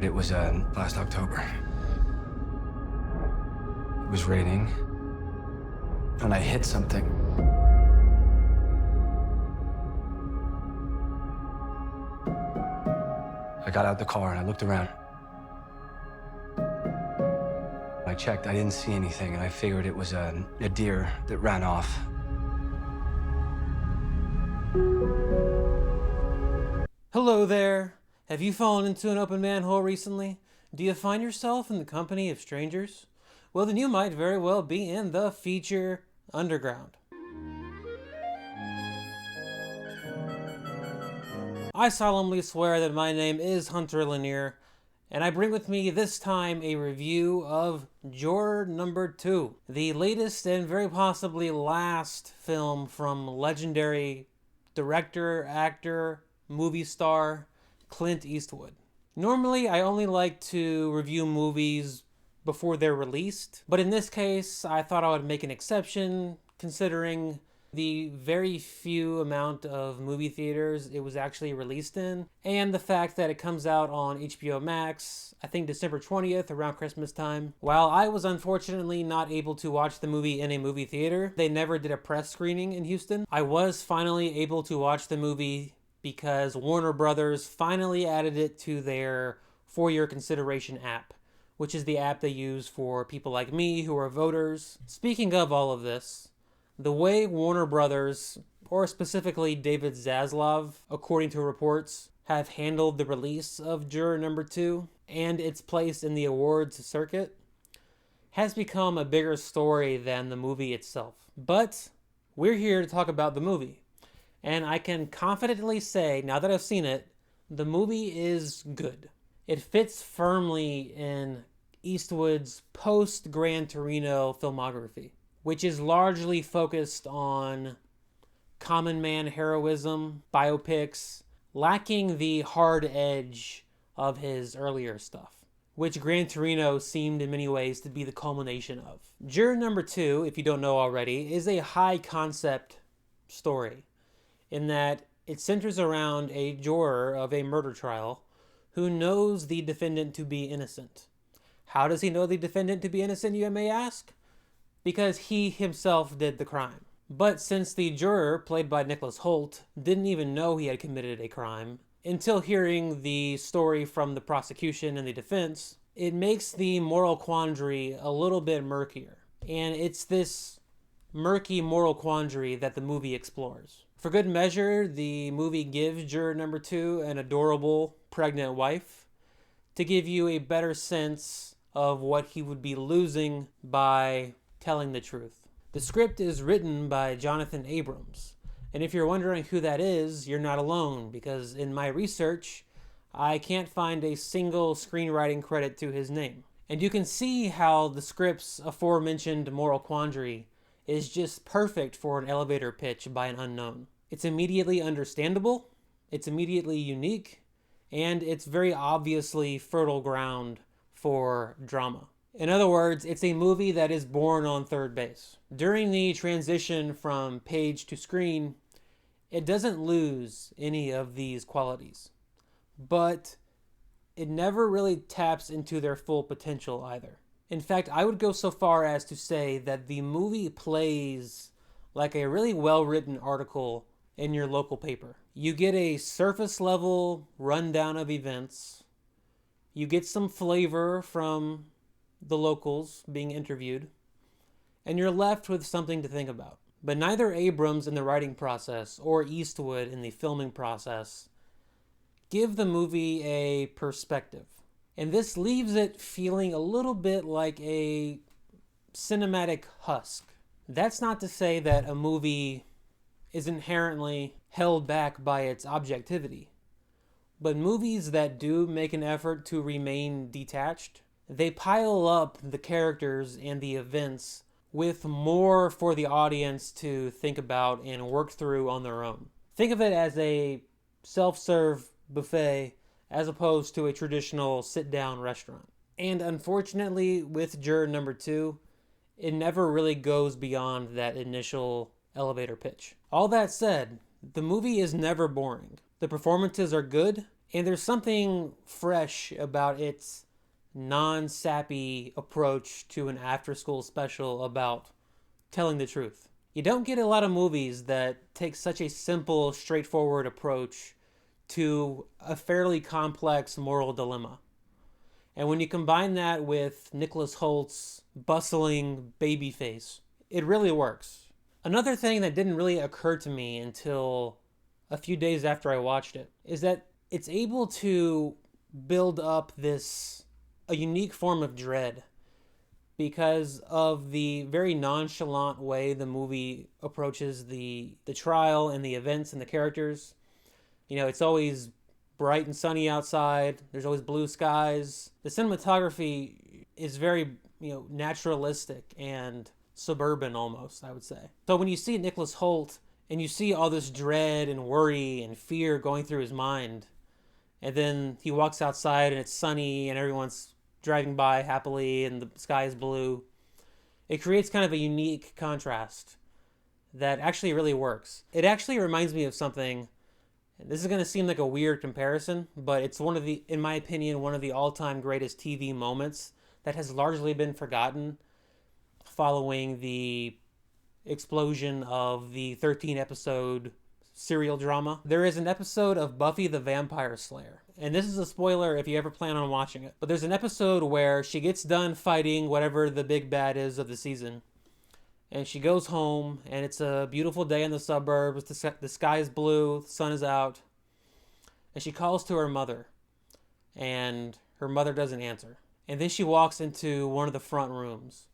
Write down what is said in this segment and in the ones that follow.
It was last October. It was raining, and I hit something. I got out the car and I looked around. I checked, I didn't see anything, and I figured it was a deer that ran off. Hello there. Have you fallen into an open manhole recently? Do you find yourself in the company of strangers? Well, then you might very well be in the feature Underground. I solemnly swear that my name is Hunter Lanier, and I bring with me this time a review of Juror number 2, the latest and very possibly last film from legendary director, actor, movie star Clint Eastwood. Normally, I only like to review movies before they're released, but in this case, I thought I would make an exception considering the very few amount of movie theaters it was actually released in, and the fact that it comes out on HBO Max, I think December 20th, around Christmas time. While I was unfortunately not able to watch the movie in a movie theater, they never did a press screening in Houston, I was finally able to watch the movie because Warner Brothers finally added it to their For Your Consideration app, which is the app they use for people like me who are voters. Speaking of all of this, the way Warner Brothers, or specifically David Zaslav, according to reports, have handled the release of Juror number 2 and its place in the awards circuit has become a bigger story than the movie itself. But we're here to talk about the movie, and I can confidently say, now that I've seen it, the movie is good. It fits firmly in Eastwood's post-Gran Torino filmography, which is largely focused on common man heroism, biopics, lacking the hard edge of his earlier stuff, which Gran Torino seemed in many ways to be the culmination of. Juror number 2, if you don't know already, is a high concept story in that it centers around a juror of a murder trial who knows the defendant to be innocent. How does he know the defendant to be innocent, you may ask? Because he himself did the crime. But since the juror, played by Nicholas Hoult, didn't even know he had committed a crime until hearing the story from the prosecution and the defense, it makes the moral quandary a little bit murkier. And it's this murky moral quandary that the movie explores. For good measure, the movie gives Juror number 2 an adorable pregnant wife to give you a better sense of what he would be losing by telling the truth. The script is written by Jonathan Abrams, and if you're wondering who that is, you're not alone, because in my research, I can't find a single screenwriting credit to his name. And you can see how the script's aforementioned moral quandary is just perfect for an elevator pitch by an unknown. It's immediately understandable, it's immediately unique, and it's very obviously fertile ground for drama. In other words, it's a movie that is born on third base. During the transition from page to screen, it doesn't lose any of these qualities, but it never really taps into their full potential either. In fact, I would go so far as to say that the movie plays like a really well-written article in your local paper. You get a surface level rundown of events, you get some flavor from the locals being interviewed, and you're left with something to think about. But neither Abrams in the writing process or Eastwood in the filming process give the movie a perspective. And this leaves it feeling a little bit like a cinematic husk. That's not to say that a movie is inherently held back by its objectivity. But movies that do make an effort to remain detached, they pile up the characters and the events with more for the audience to think about and work through on their own. Think of it as a self-serve buffet as opposed to a traditional sit-down restaurant. And unfortunately, with Juror number 2, it never really goes beyond that initial elevator pitch. All that said, the movie is never boring. The performances are good, And there's something fresh about its non-sappy approach to an after-school special about telling the truth. You don't get a lot of movies that take such a simple, straightforward approach to a fairly complex moral dilemma. And when you combine that with Nicholas Hoult's bustling baby face, it really works. Another thing that didn't really occur to me until a few days after I watched it is that it's able to build up a unique form of dread because of the very nonchalant way the movie approaches the trial and the events and the characters. You know, it's always bright and sunny outside. There's always blue skies. The cinematography is very, naturalistic and suburban almost, I would say. So when you see Nicholas Hoult and you see all this dread and worry and fear going through his mind, and then he walks outside and it's sunny and everyone's driving by happily and the sky is blue, it creates kind of a unique contrast that actually really works. It actually reminds me of something. This is going to seem like a weird comparison, but it's in my opinion, one of the all-time greatest TV moments that has largely been forgotten following the explosion of the 13-episode serial drama. There is an episode of Buffy the Vampire Slayer, and this is a spoiler if you ever plan on watching it, but there's an episode where she gets done fighting whatever the big bad is of the season, and she goes home, and it's a beautiful day in the suburbs. The sky is blue, the sun is out, and she calls to her mother, and her mother doesn't answer. And then she walks into one of the front rooms,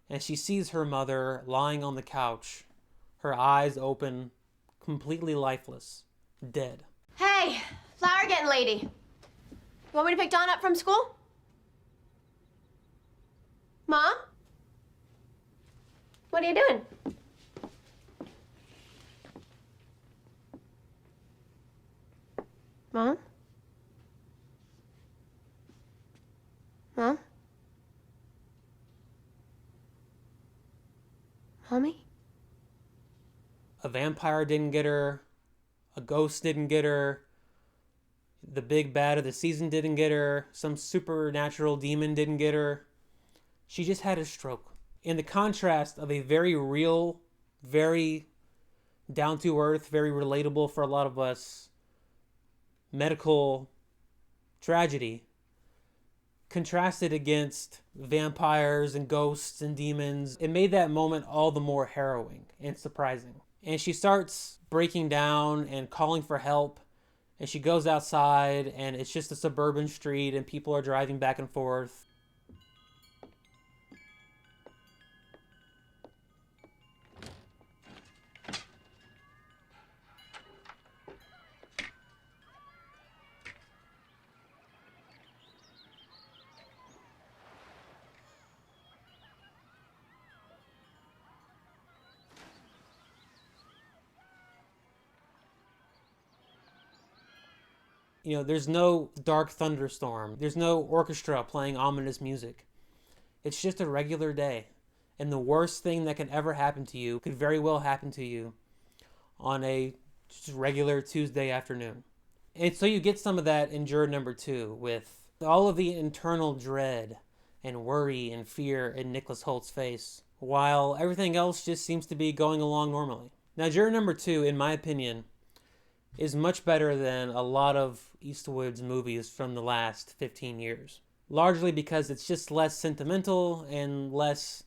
and she sees her mother lying on the couch, her eyes open, completely lifeless, dead. Hey, flower getting lady. You want me to pick Dawn up from school? Mom? What are you doing? Mom? Mom? Mommy? A vampire didn't get her. A ghost didn't get her. The big bad of the season didn't get her. Some supernatural demon didn't get her. She just had a stroke. In the contrast of a very real, very down-to-earth, very relatable for a lot of us medical tragedy, contrasted against vampires and ghosts and demons, it made that moment all the more harrowing and surprising. And she starts breaking down and calling for help, and she goes outside, and it's just a suburban street, and people are driving back and forth. There's no dark thunderstorm. There's no orchestra playing ominous music. It's just a regular day. And the worst thing that can ever happen to you could very well happen to you on a just regular Tuesday afternoon. And so you get some of that in Juror number 2 with all of the internal dread and worry and fear in Nicholas Hoult's face, while everything else just seems to be going along normally. Now, Juror number 2, in my opinion, is much better than a lot of Eastwood's movies from the last 15 years. Largely because it's just less sentimental and less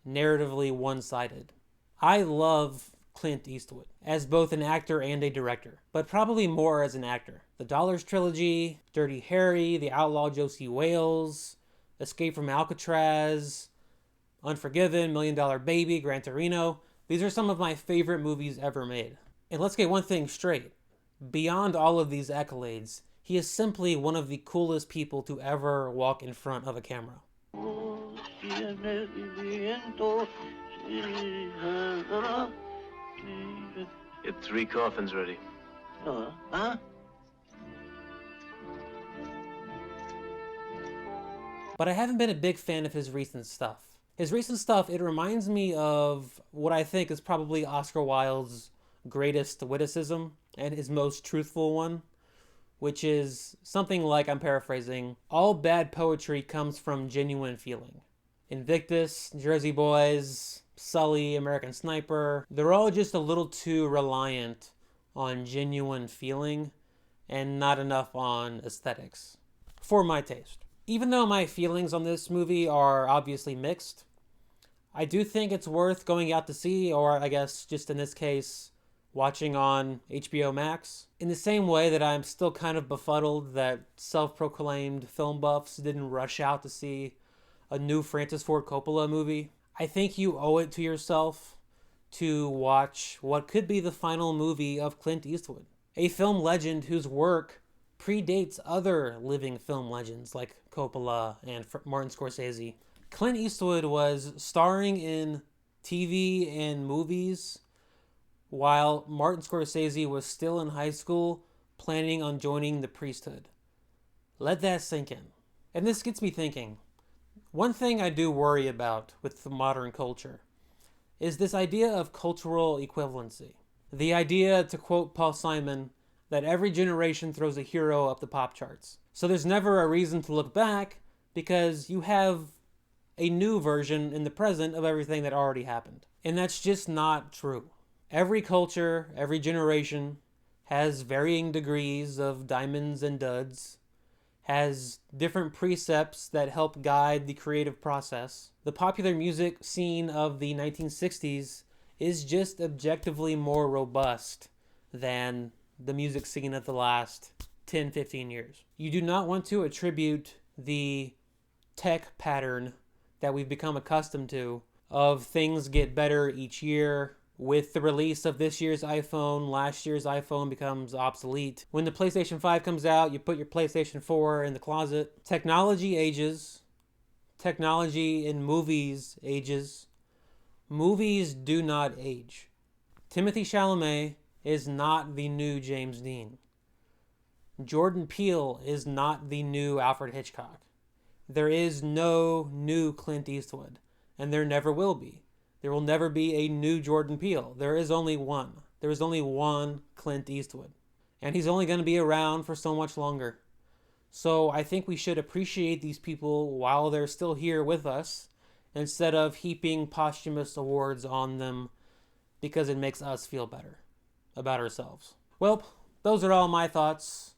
narratively one-sided. I love Clint Eastwood as both an actor and a director, but probably more as an actor. The Dollars Trilogy, Dirty Harry, The Outlaw Josie Wales, Escape from Alcatraz, Unforgiven, Million Dollar Baby, Gran Torino. These are some of my favorite movies ever made. And let's get one thing straight. Beyond all of these accolades, he is simply one of the coolest people to ever walk in front of a camera. Get 3 coffins ready. But I haven't been a big fan of his recent stuff. His recent stuff, it reminds me of what I think is probably Oscar Wilde's greatest witticism and his most truthful one, which is something like, I'm paraphrasing, all bad poetry comes from genuine feeling. Invictus, Jersey Boys, Sully, American Sniper, they're all just a little too reliant on genuine feeling and not enough on aesthetics, for my taste. Even though my feelings on this movie are obviously mixed, I do think it's worth going out to see, or I guess just in this case, watching on HBO Max. In the same way that I'm still kind of befuddled that self-proclaimed film buffs didn't rush out to see a new Francis Ford Coppola movie, I think you owe it to yourself to watch what could be the final movie of Clint Eastwood, a film legend whose work predates other living film legends like Coppola and Martin Scorsese. Clint Eastwood was starring in TV and movies while Martin Scorsese was still in high school planning on joining the priesthood. Let that sink in. And this gets me thinking, one thing I do worry about with the modern culture is this idea of cultural equivalency. The idea, to quote Paul Simon, that every generation throws a hero up the pop charts. So there's never a reason to look back because you have a new version in the present of everything that already happened. And that's just not true. Every culture, every generation has varying degrees of diamonds and duds, has different precepts that help guide the creative process. The popular music scene of the 1960s is just objectively more robust than the music scene of the last 10, 15 years. You do not want to attribute the tech pattern that we've become accustomed to of things get better each year. With the release of this year's iPhone, last year's iPhone becomes obsolete. When the PlayStation 5 comes out, you put your PlayStation 4 in the closet. Technology ages. Technology in movies ages. Movies do not age. Timothée Chalamet is not the new James Dean. Jordan Peele is not the new Alfred Hitchcock. There is no new Clint Eastwood, and there never will be. There will never be a new Jordan Peele. There is only one. There is only one Clint Eastwood. And he's only going to be around for so much longer. So I think we should appreciate these people while they're still here with us, instead of heaping posthumous awards on them because it makes us feel better about ourselves. Well, those are all my thoughts.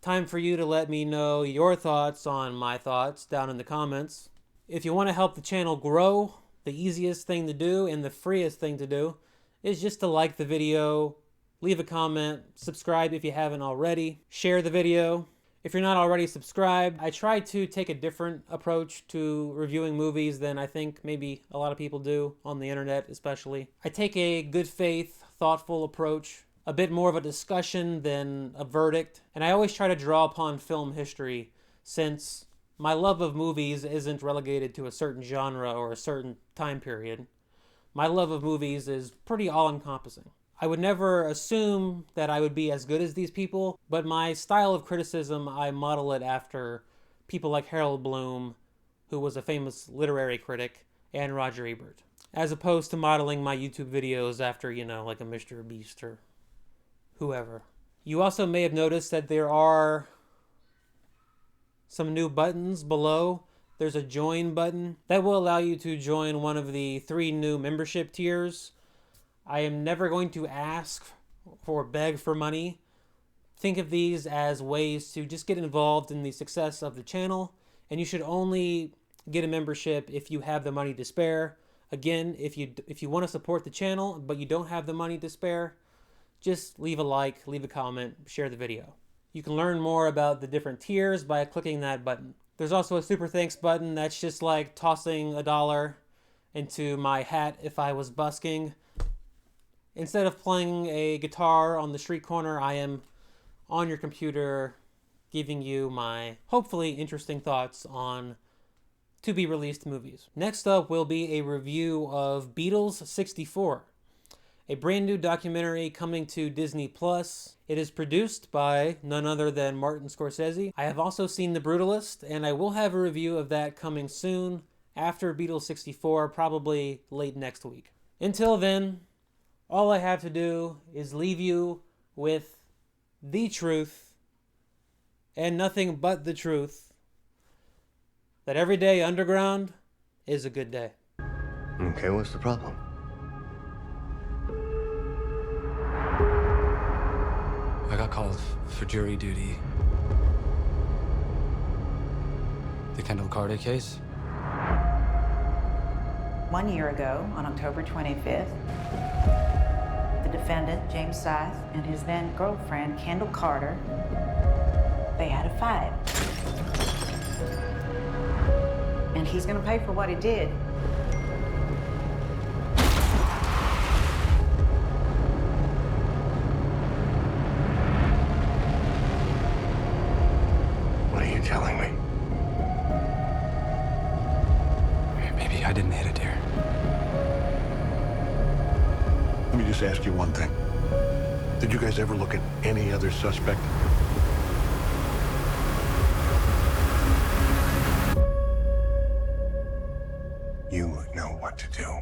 Time for you to let me know your thoughts on my thoughts down in the comments. If you want to help the channel grow, the easiest thing to do and the freest thing to do is just to like the video, leave a comment, subscribe if you haven't already, share the video. If you're not already subscribed, I try to take a different approach to reviewing movies than I think maybe a lot of people do on the internet especially. I take a good faith, thoughtful approach, a bit more of a discussion than a verdict, and I always try to draw upon film history since my love of movies isn't relegated to a certain genre or a certain time period. My love of movies is pretty all-encompassing. I would never assume that I would be as good as these people, but my style of criticism, I model it after people like Harold Bloom, who was a famous literary critic, and Roger Ebert, as opposed to modeling my YouTube videos after, like a Mr. Beast or whoever. You also may have noticed that there are some new buttons below. There's a join button that will allow you to join one of the 3 new membership tiers. I am never going to ask or beg for money. Think of these as ways to just get involved in the success of the channel, and you should only get a membership if you have the money to spare. Again, if you want to support the channel but you don't have the money to spare, just leave a like, leave a comment, share the video. You can learn more about the different tiers by clicking that button. There's also a super thanks button that's just like tossing $1 into my hat if I was busking. Instead of playing a guitar on the street corner, I am on your computer giving you my hopefully interesting thoughts on to-be-released movies. Next up will be a review of Beatles 64. A brand new documentary coming to Disney+. It is produced by none other than Martin Scorsese. I have also seen The Brutalist, and I will have a review of that coming soon after Beatles 64, probably late next week. Until then, all I have to do is leave you with the truth and nothing but the truth. That every day underground is a good day. Okay, what's the problem? I got called for jury duty. The Kendall Carter case? 1 year ago, on October 25th, the defendant, James Scythe, and his then girlfriend, Kendall Carter, they had a fight. And he's gonna pay for what he did. What are you telling me? Maybe I didn't hit a deer. Let me just ask you one thing. Did you guys ever look at any other suspect? You know what to do.